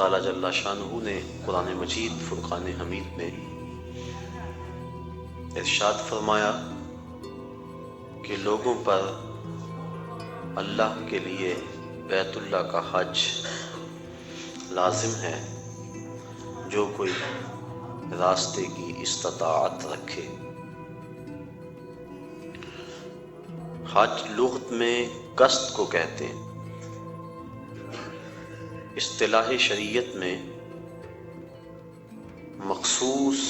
تعالیٰ جل شانہ نے قرآن مجید فرقان حمید میں ارشاد فرمایا کہ لوگوں پر اللہ کے لیے بیت اللہ کا حج لازم ہے جو کوئی راستے کی استطاعت رکھے۔ حج لغت میں قصد کو کہتے ہیں، اصطلاح شریعت میں مخصوص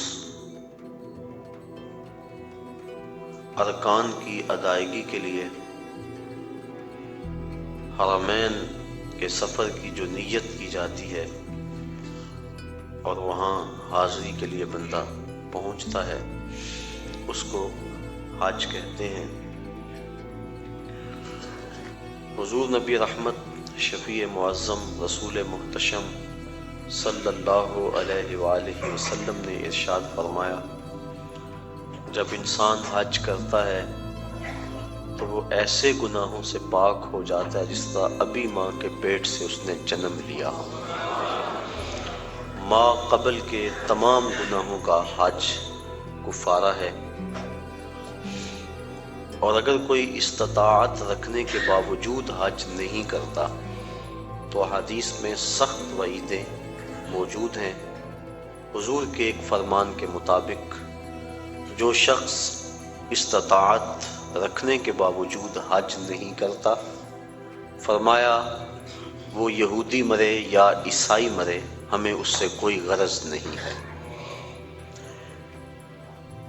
ارکان کی ادائیگی کے لیے حرمین کے سفر کی جو نیت کی جاتی ہے اور وہاں حاضری کے لیے بندہ پہنچتا ہے اس کو حج کہتے ہیں۔ حضور نبی رحمت شفیع معظم رسول محتشم صلی اللہ علیہ وآلہ وسلم نے ارشاد فرمایا، جب انسان حج کرتا ہے تو وہ ایسے گناہوں سے پاک ہو جاتا ہے جس طرح ابھی ماں کے پیٹ سے اس نے جنم لیا ہو۔ ماں قبل کے تمام گناہوں کا حج کفارہ ہے، اور اگر کوئی استطاعت رکھنے کے باوجود حج نہیں کرتا تو حدیث میں سخت وعیدیں موجود ہیں۔ حضور کے ایک فرمان کے مطابق جو شخص استطاعت رکھنے کے باوجود حج نہیں کرتا، فرمایا وہ یہودی مرے یا عیسائی مرے، ہمیں اس سے کوئی غرض نہیں ہے۔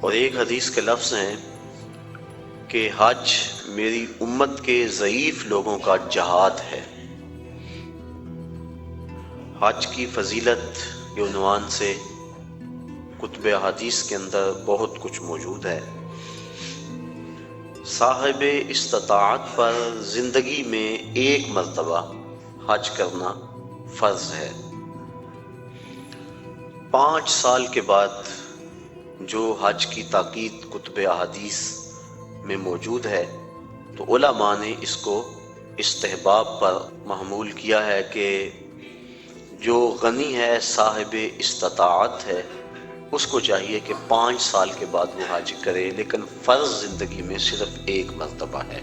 اور ایک حدیث کے لفظ ہیں کہ حج میری امت کے ضعیف لوگوں کا جہاد ہے۔ حج کی فضیلت کے عنوان سے کتب حدیث کے اندر بہت کچھ موجود ہے۔ صاحب استطاعت پر زندگی میں ایک مرتبہ حج کرنا فرض ہے۔ 5 سال کے بعد جو حج کی تاکید کتب احادیث میں موجود ہے تو علماء نے اس کو استحباب پر محمول کیا ہے کہ جو غنی ہے، صاحب استطاعت ہے، اس کو چاہیے کہ 5 سال کے بعد وہ حج کرے، لیکن فرض زندگی میں صرف ایک مرتبہ ہے۔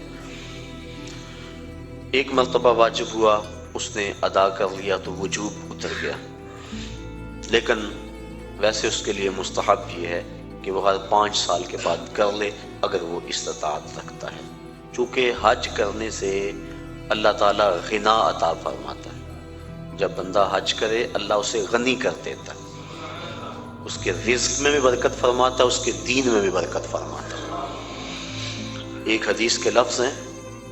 ایک مرتبہ واجب ہوا، اس نے ادا کر لیا تو وجوب اتر گیا، لیکن ویسے اس کے لیے مستحب یہ ہے کہ وہ ہر 5 سال کے بعد کر لے اگر وہ استطاعت رکھتا ہے، چونکہ حج کرنے سے اللہ تعالیٰ غنا عطا فرماتا ہے۔ جب بندہ حج کرے اللہ اسے غنی کر دیتا ہے، اس کے رزق میں بھی برکت فرماتا ہے، اس کے دین میں بھی برکت فرماتا ہے۔ ایک حدیث کے لفظ ہیں،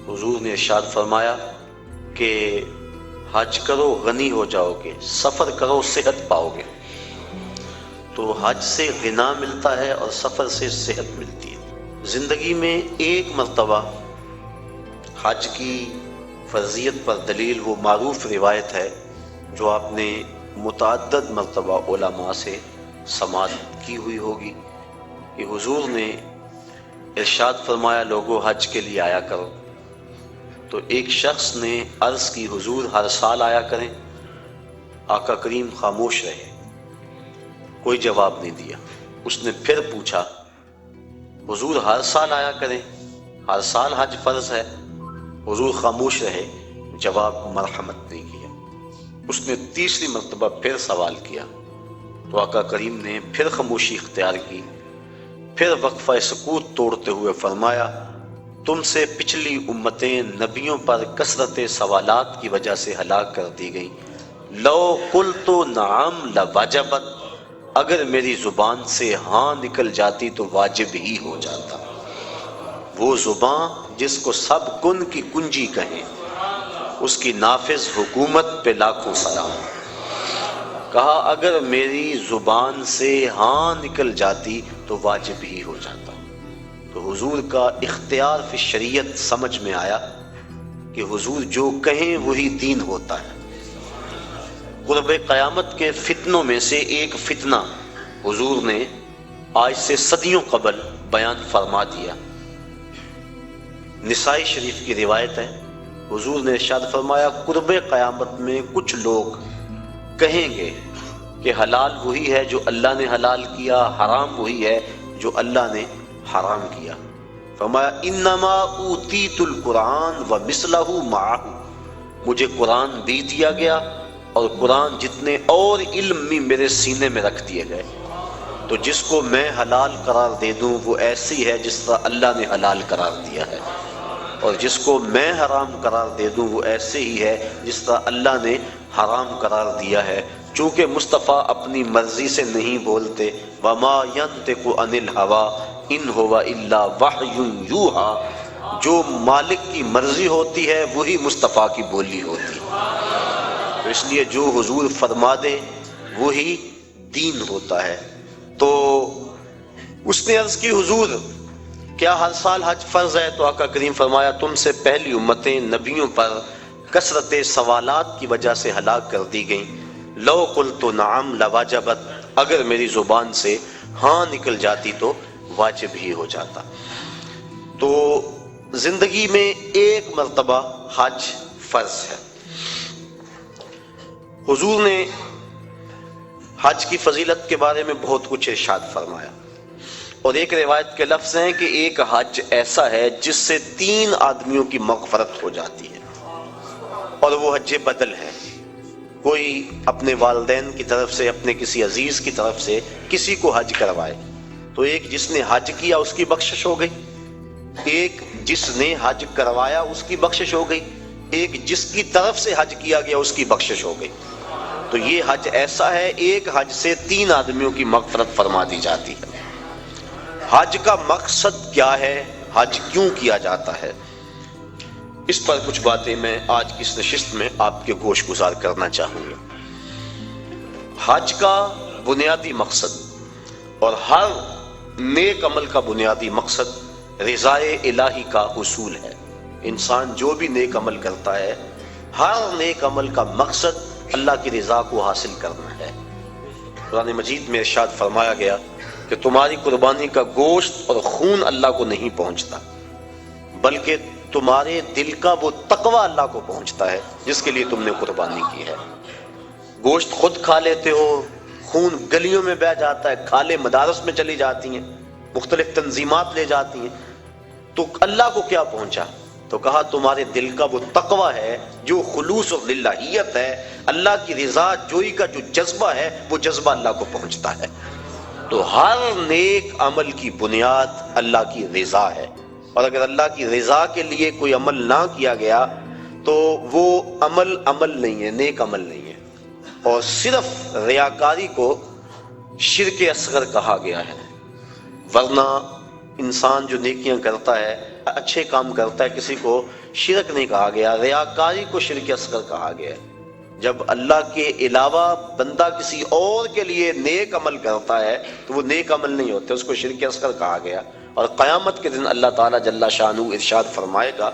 حضور نے ارشاد فرمایا کہ حج کرو غنی ہو جاؤ گے، سفر کرو صحت پاؤ گے۔ تو حج سے غنا ملتا ہے اور سفر سے صحت ملتی ہے۔ زندگی میں ایک مرتبہ حج کی فرضیت پر دلیل وہ معروف روایت ہے جو آپ نے متعدد مرتبہ علماء سے سماعت کی ہوئی ہوگی کہ حضور نے ارشاد فرمایا، لوگوں حج کے لیے آیا کرو۔ تو ایک شخص نے عرض کی، حضور ہر سال آیا کریں۔ آقا کریم خاموش رہے، کوئی جواب نہیں دیا۔ اس نے پھر پوچھا، حضور ہر سال آیا کریں، ہر سال حج فرض ہے؟ حضور خاموش رہے، جواب مرحمت نہیں کیا۔ اس نے تیسری مرتبہ پھر سوال کیا تو آقا کریم نے پھر خاموشی اختیار کی، پھر وقفہ سکوت توڑتے ہوئے فرمایا، تم سے پچھلی امتیں نبیوں پر کثرت سوالات کی وجہ سے ہلاک کر دی گئیں۔ لو قلت نعم لوجبت، اگر میری زبان سے ہاں نکل جاتی تو واجب ہی ہو جاتا۔ وہ زبان جس کو سب کن کی کنجی کہیں، اس کی نافذ حکومت پہ لاکھوں سلام۔ کہا اگر میری زبان سے ہاں نکل جاتی تو واجب ہی ہو جاتا۔ تو حضور کا اختیار فی شریعت سمجھ میں آیا کہ حضور جو کہیں وہی دین ہوتا ہے۔ قرب قیامت کے فتنوں میں سے ایک فتنہ حضور نے آج سے صدیوں قبل بیان فرما دیا۔ نسائی شریف کی روایت ہے، حضور نے ارشاد فرمایا، قرب قیامت میں کچھ لوگ کہیں گے کہ حلال وہی ہے جو اللہ نے حلال کیا، حرام وہی ہے جو اللہ نے حرام کیا۔ فرمایا انما اوتیت القرآن ومثلہ معہ، مجھے قرآن بھی دیا گیا اور قرآن جتنے اور علم بھی میرے سینے میں رکھ دیے گئے۔ تو جس کو میں حلال قرار دے دوں وہ ایسی ہے جس طرح اللہ نے حلال قرار دیا ہے، اور جس کو میں حرام قرار دے دوں وہ ایسے ہی ہے جس طرح اللہ نے حرام قرار دیا ہے۔ چونکہ مصطفیٰ اپنی مرضی سے نہیں بولتے، وما ينطق عن الهوى ان هو الا وحی یوحی، جو مالک کی مرضی ہوتی ہے وہی مصطفیٰ کی بولی ہوتی ہے۔ تو اس لیے جو حضور فرما دے وہی دین ہوتا ہے۔ تو اس نے عرض کی حضور کیا ہر سال حج فرض ہے؟ تو آقا کریم فرمایا تم سے پہلی امتیں نبیوں پر کثرت سوالات کی وجہ سے ہلاک کر دی گئیں۔ لو قلت نعم لواجبت، اگر میری زبان سے ہاں نکل جاتی تو واجب ہی ہو جاتا۔ تو زندگی میں ایک مرتبہ حج فرض ہے۔ حضور نے حج کی فضیلت کے بارے میں بہت کچھ ارشاد فرمایا، اور ایک روایت کے لفظ ہیں کہ ایک حج ایسا ہے جس سے 3 آدمیوں کی مغفرت ہو جاتی ہے، اور وہ حج بدل ہے۔ کوئی اپنے والدین کی طرف سے، اپنے کسی عزیز کی طرف سے کسی کو حج کروائے تو ایک جس نے حج کیا اس کی بخشش ہو گئی، ایک جس نے حج کروایا اس کی بخشش ہو گئی، ایک جس کی طرف سے حج کیا گیا اس کی بخشش ہو گئی۔ تو یہ حج ایسا ہے، ایک حج سے 3 آدمیوں کی مغفرت فرما دی جاتی ہے۔ حج کا مقصد کیا ہے؟ حج کیوں کیا جاتا ہے؟ اس پر کچھ باتیں میں آج کی اس نشست میں آپ کے گوش گزار کرنا چاہوں گا۔ حج کا بنیادی مقصد اور ہر نیک عمل کا بنیادی مقصد رضائے الہی کا حصول ہے۔ انسان جو بھی نیک عمل کرتا ہے، ہر نیک عمل کا مقصد اللہ کی رضا کو حاصل کرنا ہے۔ قرآن مجید میں ارشاد فرمایا گیا کہ تمہاری قربانی کا گوشت اور خون اللہ کو نہیں پہنچتا، بلکہ تمہارے دل کا وہ تقوی اللہ کو پہنچتا ہے جس کے لیے تم نے قربانی کی ہے۔ گوشت خود کھا لیتے ہو، خون گلیوں میں بہہ جاتا ہے، کھالیں مدارس میں چلی جاتی ہیں، مختلف تنظیمات لے جاتی ہیں، تو اللہ کو کیا پہنچا؟ تو کہا تمہارے دل کا وہ تقوی ہے، جو خلوص اور للہیت ہے، اللہ کی رضا جوئی کا جو جذبہ ہے، وہ جذبہ اللہ کو پہنچتا ہے۔ تو ہر نیک عمل کی بنیاد اللہ کی رضا ہے، اور اگر اللہ کی رضا کے لیے کوئی عمل نہ کیا گیا تو وہ عمل نہیں ہے، نیک عمل نہیں ہے۔ اور صرف ریاکاری کو شرک اصغر کہا گیا ہے، ورنہ انسان جو نیکیاں کرتا ہے، اچھے کام کرتا ہے، کسی کو شرک نہیں کہا گیا، ریاکاری کو شرک اصغر کہا گیا ہے۔ جب اللہ کے علاوہ بندہ کسی اور کے لیے نیک عمل کرتا ہے تو وہ نیک عمل نہیں ہوتے، اس کو شرک اصغر کہا گیا۔ اور قیامت کے دن اللہ تعالیٰ جل شانہ ارشاد فرمائے گا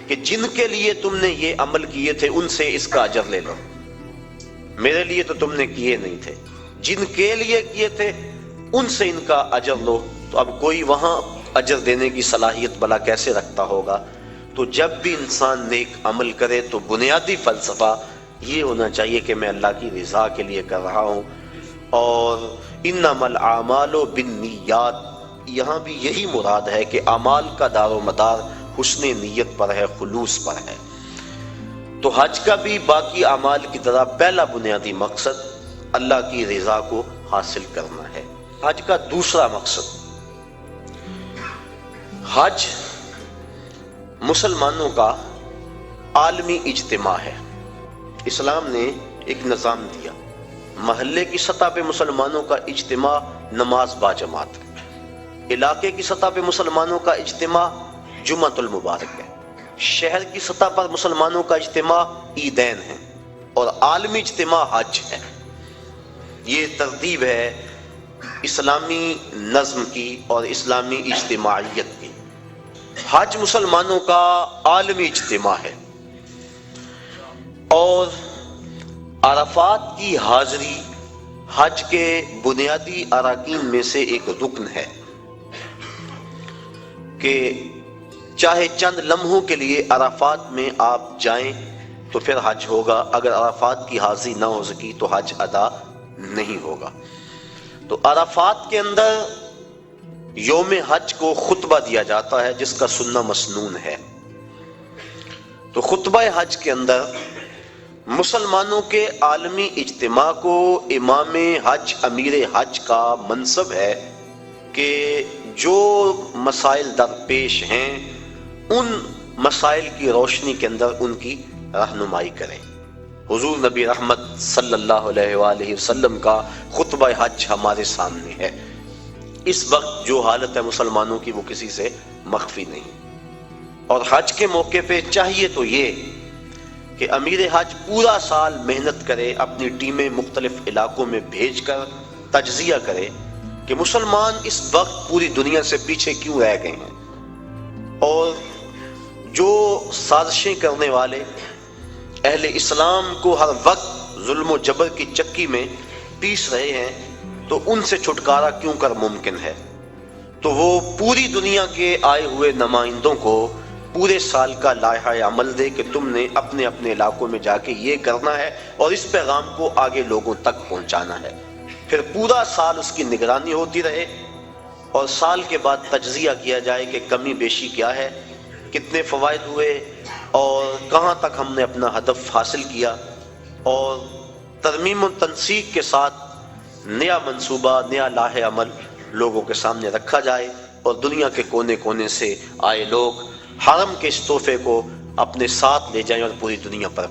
کہ جن کے لیے تم نے یہ عمل کیے تھے ان سے اس کا اجر لے لو، میرے لیے تو تم نے کیے نہیں تھے، جن کے لیے کیے تھے ان سے ان کا اجر لو۔ تو اب کوئی وہاں اجر دینے کی صلاحیت بھلا کیسے رکھتا ہوگا؟ تو جب بھی انسان نیک عمل کرے تو بنیادی فلسفہ یہ ہونا چاہیے کہ میں اللہ کی رضا کے لیے کر رہا ہوں۔ اور انما الاعمال بالنیات، یہاں بھی یہی مراد ہے کہ اعمال کا دار و مدار حسن نیت پر ہے، خلوص پر ہے۔ تو حج کا بھی باقی اعمال کی طرح پہلا بنیادی مقصد اللہ کی رضا کو حاصل کرنا ہے۔ حج کا دوسرا مقصد، حج مسلمانوں کا عالمی اجتماع ہے۔ اسلام نے ایک نظام دیا، محلے کی سطح پہ مسلمانوں کا اجتماع نماز با جماعت ہے، علاقے کی سطح پہ مسلمانوں کا اجتماع جمعۃ المبارک ہے، شہر کی سطح پر مسلمانوں کا اجتماع عیدین ہے، اور عالمی اجتماع حج ہے۔ یہ ترتیب ہے اسلامی نظم کی اور اسلامی اجتماعیت کی۔ حج مسلمانوں کا عالمی اجتماع ہے، اور عرفات کی حاضری حج کے بنیادی اراکین میں سے ایک رکن ہے کہ چاہے چند لمحوں کے لیے عرفات میں آپ جائیں تو پھر حج ہوگا، اگر عرفات کی حاضری نہ ہو سکی تو حج ادا نہیں ہوگا۔ تو عرفات کے اندر یوم حج کو خطبہ دیا جاتا ہے جس کا سننا مسنون ہے۔ تو خطبہ حج کے اندر مسلمانوں کے عالمی اجتماع کو امام حج، امیر حج کا منصب ہے کہ جو مسائل درپیش ہیں ان مسائل کی روشنی کے اندر ان کی رہنمائی کریں۔ حضور نبی رحمت صلی اللہ علیہ وآلہ وسلم کا خطبہ حج ہمارے سامنے ہے۔ اس وقت جو حالت ہے مسلمانوں کی وہ کسی سے مخفی نہیں، اور حج کے موقع پہ چاہیے تو یہ کہ امیر حج پورا سال محنت کرے، اپنی ٹیمیں مختلف علاقوں میں بھیج کر تجزیہ کرے کہ مسلمان اس وقت پوری دنیا سے پیچھے کیوں رہ گئے ہیں، اور جو سازشیں کرنے والے اہل اسلام کو ہر وقت ظلم و جبر کی چکی میں پیس رہے ہیں تو ان سے چھٹکارا کیوں کر ممکن ہے۔ تو وہ پوری دنیا کے آئے ہوئے نمائندوں کو پورے سال کا لائحہ عمل دے کہ تم نے اپنے اپنے علاقوں میں جا کے یہ کرنا ہے اور اس پیغام کو آگے لوگوں تک پہنچانا ہے۔ پھر پورا سال اس کی نگرانی ہوتی رہے اور سال کے بعد تجزیہ کیا جائے کہ کمی بیشی کیا ہے، کتنے فوائد ہوئے اور کہاں تک ہم نے اپنا ہدف حاصل کیا، اور ترمیم و تنسیق کے ساتھ نیا منصوبہ، نیا لائحہ عمل لوگوں کے سامنے رکھا جائے، اور دنیا کے کونے کونے سے آئے لوگ حرم کے اس تحفے کو اپنے ساتھ لے جائیں اور پوری دنیا پر